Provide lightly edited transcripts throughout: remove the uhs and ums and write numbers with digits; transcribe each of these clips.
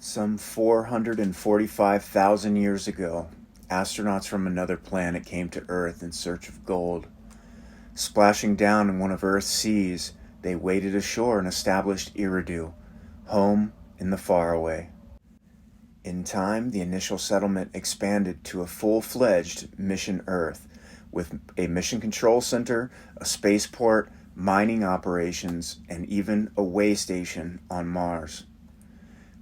Some 445,000 years ago, astronauts from another planet came to Earth in search of gold. Splashing down in one of Earth's seas, they waded ashore and established Eridu, home in the faraway. In time, the initial settlement expanded to a full-fledged Mission Earth, with a mission control center, a spaceport, mining operations, and even a way station on Mars.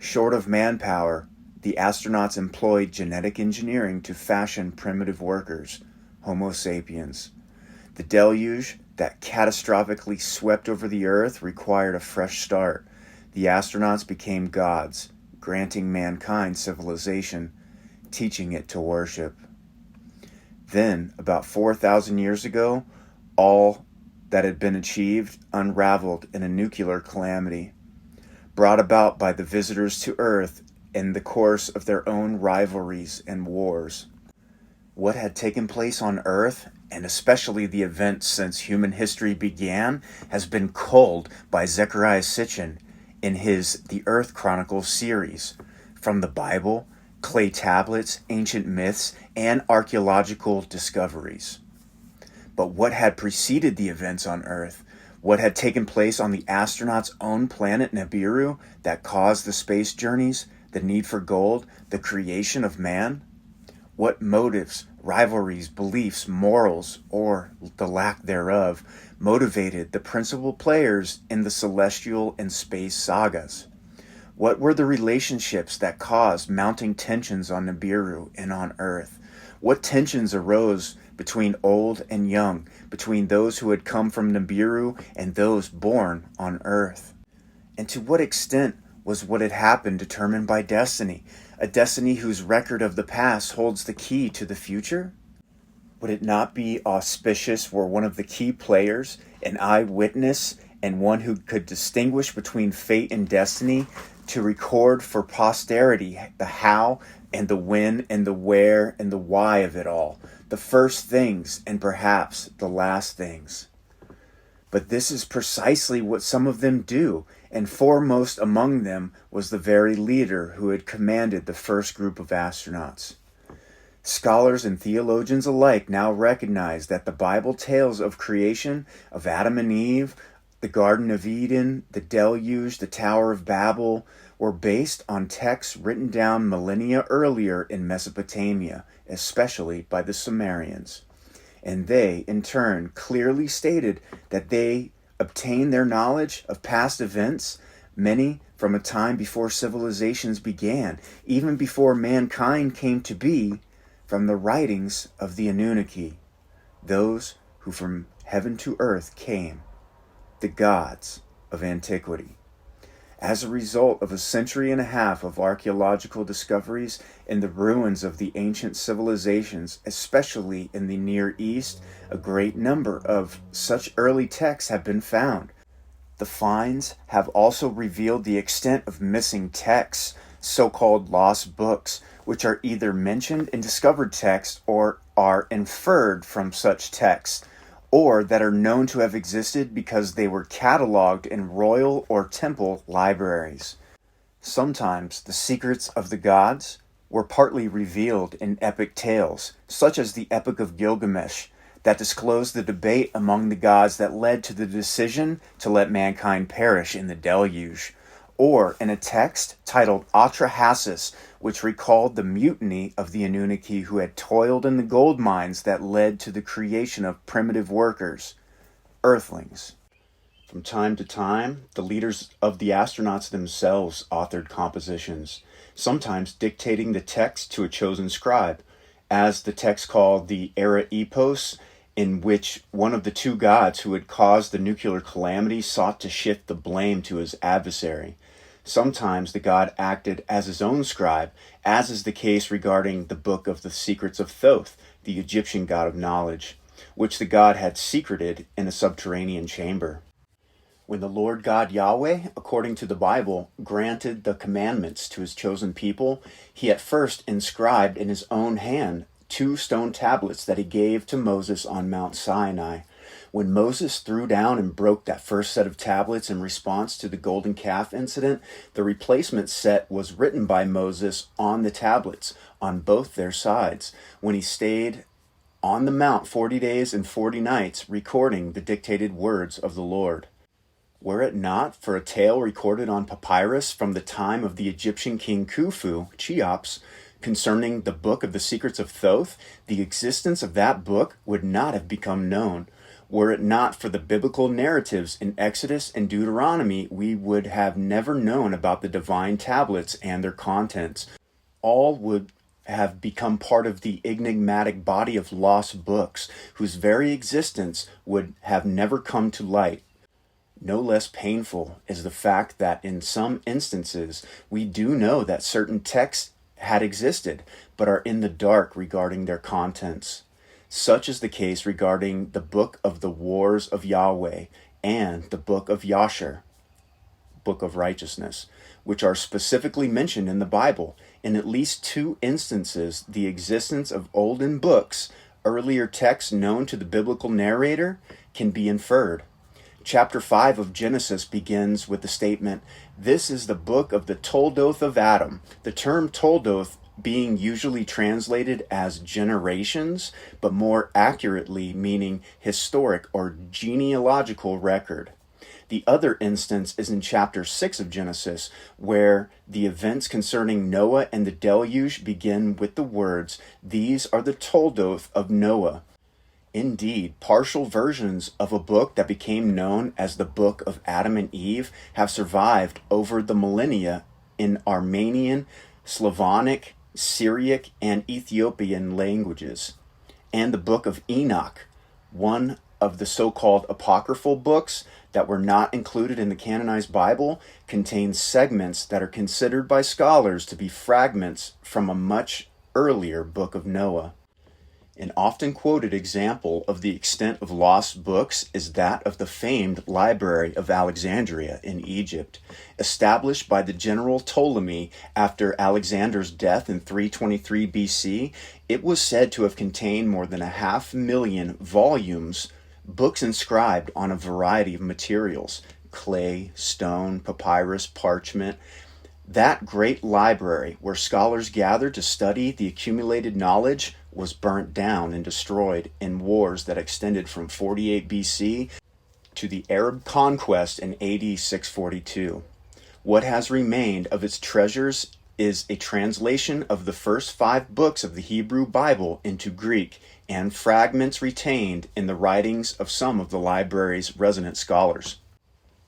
Short of manpower, the astronauts employed genetic engineering to fashion primitive workers, Homo sapiens. The deluge that catastrophically swept over the Earth required a fresh start. The astronauts became gods, granting mankind civilization, teaching it to worship. Then, about 4,000 years ago, all that had been achieved unraveled in a nuclear calamity, brought about by the visitors to Earth in the course of their own rivalries and wars. What had taken place on Earth, and especially the events since human history began, has been culled by Zecharia Sitchin in his The Earth Chronicles series, from the Bible, clay tablets, ancient myths, and archaeological discoveries. But what had preceded the events on Earth? What had taken place on the astronauts' own planet Nibiru that caused the space journeys, the need for gold, the creation of man? What motives, rivalries, beliefs, morals, or the lack thereof, motivated the principal players in the celestial and space sagas? What were the relationships that caused mounting tensions on Nibiru and on Earth? What tensions arose between old and young, between those who had come from Nibiru and those born on Earth? And to what extent was what had happened determined by destiny, a destiny whose record of the past holds the key to the future? Would it not be auspicious were one of the key players, an eyewitness, and one who could distinguish between fate and destiny, to record for posterity the how and the when and the where and the why of it all, the first things and perhaps the last things? But this is precisely what some of them do, and foremost among them was the very leader who had commanded the first group of astronauts. Scholars and theologians alike now recognize that the Bible tales of creation, of Adam and Eve, the Garden of Eden, the Deluge, the Tower of Babel, were based on texts written down millennia earlier in Mesopotamia, especially by the Sumerians. And they, in turn, clearly stated that they obtained their knowledge of past events, many from a time before civilizations began, even before mankind came to be, from the writings of the Anunnaki, those who from heaven to earth came, the gods of antiquity. As a result of a century and a half of archaeological discoveries in the ruins of the ancient civilizations, especially in the Near East, a great number of such early texts have been found. The finds have also revealed the extent of missing texts, so-called lost books, which are either mentioned in discovered texts or are inferred from such texts, or that are known to have existed because they were cataloged in royal or temple libraries. Sometimes the secrets of the gods were partly revealed in epic tales, such as the Epic of Gilgamesh, that disclosed the debate among the gods that led to the decision to let mankind perish in the deluge, or in a text titled Atrahasis, which recalled the mutiny of the Anunnaki who had toiled in the gold mines that led to the creation of primitive workers, Earthlings. From time to time, the leaders of the astronauts themselves authored compositions, sometimes dictating the text to a chosen scribe, as the text called the Era Epos, in which one of the two gods who had caused the nuclear calamity sought to shift the blame to his adversary. Sometimes the god acted as his own scribe, as is the case regarding the Book of the Secrets of Thoth, the Egyptian god of knowledge, which the god had secreted in a subterranean chamber. When the Lord God Yahweh, according to the Bible, granted the commandments to his chosen people, he at first inscribed in his own hand 2 stone tablets that he gave to Moses on Mount Sinai. When Moses threw down and broke that first set of tablets in response to the golden calf incident, the replacement set was written by Moses on the tablets on both their sides when he stayed on the mount 40 days and 40 nights, recording the dictated words of the Lord. Were it not for a tale recorded on papyrus from the time of the Egyptian king Khufu, Cheops, concerning the book of the secrets of Thoth, the existence of that book would not have become known. Were it not for the biblical narratives in Exodus and Deuteronomy, we would have never known about the divine tablets and their contents. All would have become part of the enigmatic body of lost books, whose very existence would have never come to light. No less painful is the fact that in some instances we do know that certain texts had existed, but are in the dark regarding their contents. Such is the case regarding the Book of the Wars of Yahweh and the Book of Yasher, Book of Righteousness, which are specifically mentioned in the Bible. In at least 2 instances, the existence of olden books, earlier texts known to the biblical narrator, can be inferred. Chapter 5 of Genesis begins with the statement, "This is the book of the Toldoth of Adam." The term Toldoth being usually translated as generations, but more accurately meaning historic or genealogical record. The other instance is in chapter 6 of Genesis, where the events concerning Noah and the deluge begin with the words, "These are the Toldoth of Noah." Indeed, partial versions of a book that became known as the Book of Adam and Eve have survived over the millennia in Armenian, Slavonic, Syriac, and Ethiopian languages. And the Book of Enoch, one of the so-called apocryphal books that were not included in the canonized Bible, contains segments that are considered by scholars to be fragments from a much earlier Book of Noah. An often quoted example of the extent of lost books is that of the famed Library of Alexandria in Egypt. Established by the general Ptolemy after Alexander's death in 323 BC, it was said to have contained more than 500,000 volumes, books inscribed on a variety of materials: clay, stone, papyrus, parchment. That great library, where scholars gathered to study the accumulated knowledge, was burnt down and destroyed in wars that extended from 48 BC to the Arab conquest in AD 642. What has remained of its treasures is a translation of the first 5 books of the Hebrew Bible into Greek and fragments retained in the writings of some of the library's resident scholars.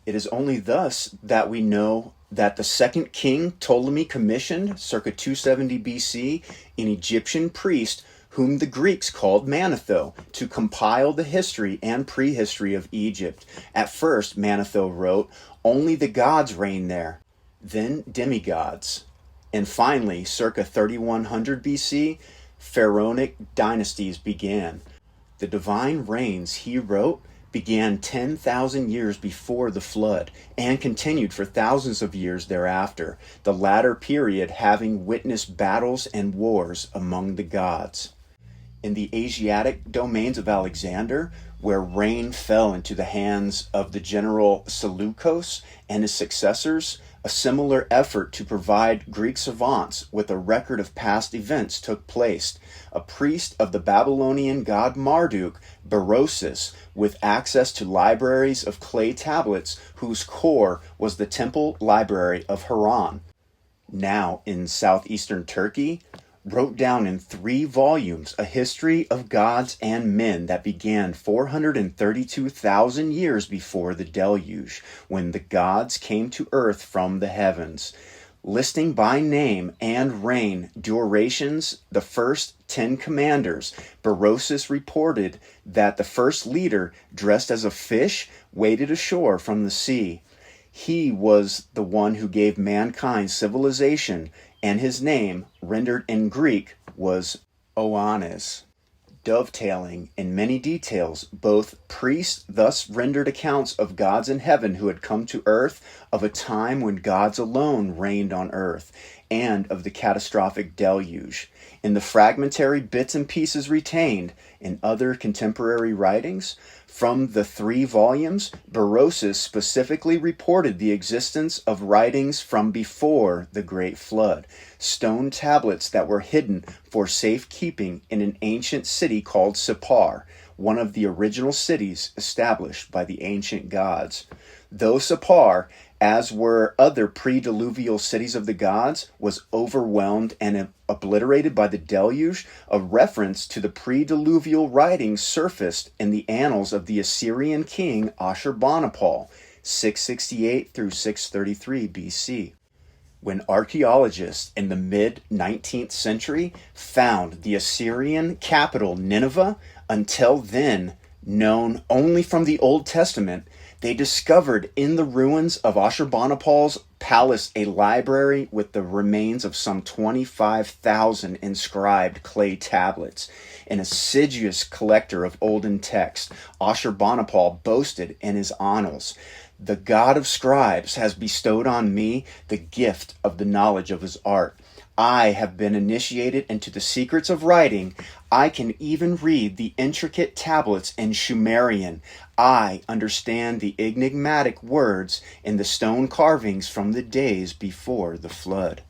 It is only thus that we know that the second king Ptolemy commissioned, circa 270 BC, an Egyptian priest whom the Greeks called Manetho, to compile the history and prehistory of Egypt. At first, Manetho wrote, only the gods reign there, then demigods. And finally, circa 3100 BC, pharaonic dynasties began. The divine reigns, he wrote, began 10,000 years before the flood and continued for thousands of years thereafter, the latter period having witnessed battles and wars among the gods. In the Asiatic domains of Alexander, where reign fell into the hands of the general Seleucus and his successors, a similar effort to provide Greek savants with a record of past events took place. A priest of the Babylonian god Marduk, Berossus, with access to libraries of clay tablets whose core was the temple library of Haran, now in southeastern Turkey, wrote down in 3 volumes a history of gods and men that began 432,000 years before the deluge, when the gods came to earth from the heavens. Listing by name and reign durations the first 10 commanders, Berossus reported that the first leader, dressed as a fish, waded ashore from the sea. He was the one who gave mankind civilization, and his name, rendered in Greek, was Oannes. Dovetailing in many details, both priests thus rendered accounts of gods in heaven who had come to earth, of a time when gods alone reigned on earth, and of the catastrophic deluge. In the fragmentary bits and pieces retained in other contemporary writings, From the 3 volumes, Berossus specifically reported the existence of writings from before the Great Flood, stone tablets that were hidden for safekeeping in an ancient city called Sippar, one of the original cities established by the ancient gods. Though Sippar, as were other pre-diluvial cities of the gods, was overwhelmed and obliterated by the deluge, a reference to the pre-diluvial writings surfaced in the annals of the Assyrian king Ashurbanipal, 668 through 633 BC. When archaeologists in the mid-19th century found the Assyrian capital Nineveh, until then known only from the Old Testament, they discovered in the ruins of Ashurbanipal's palace a library with the remains of some 25,000 inscribed clay tablets. An assiduous collector of olden texts, Ashurbanipal boasted in his annals, "The God of scribes has bestowed on me the gift of the knowledge of his art. I have been initiated into the secrets of writing. I can even read the intricate tablets in Sumerian. I understand the enigmatic words in the stone carvings from the days before the flood."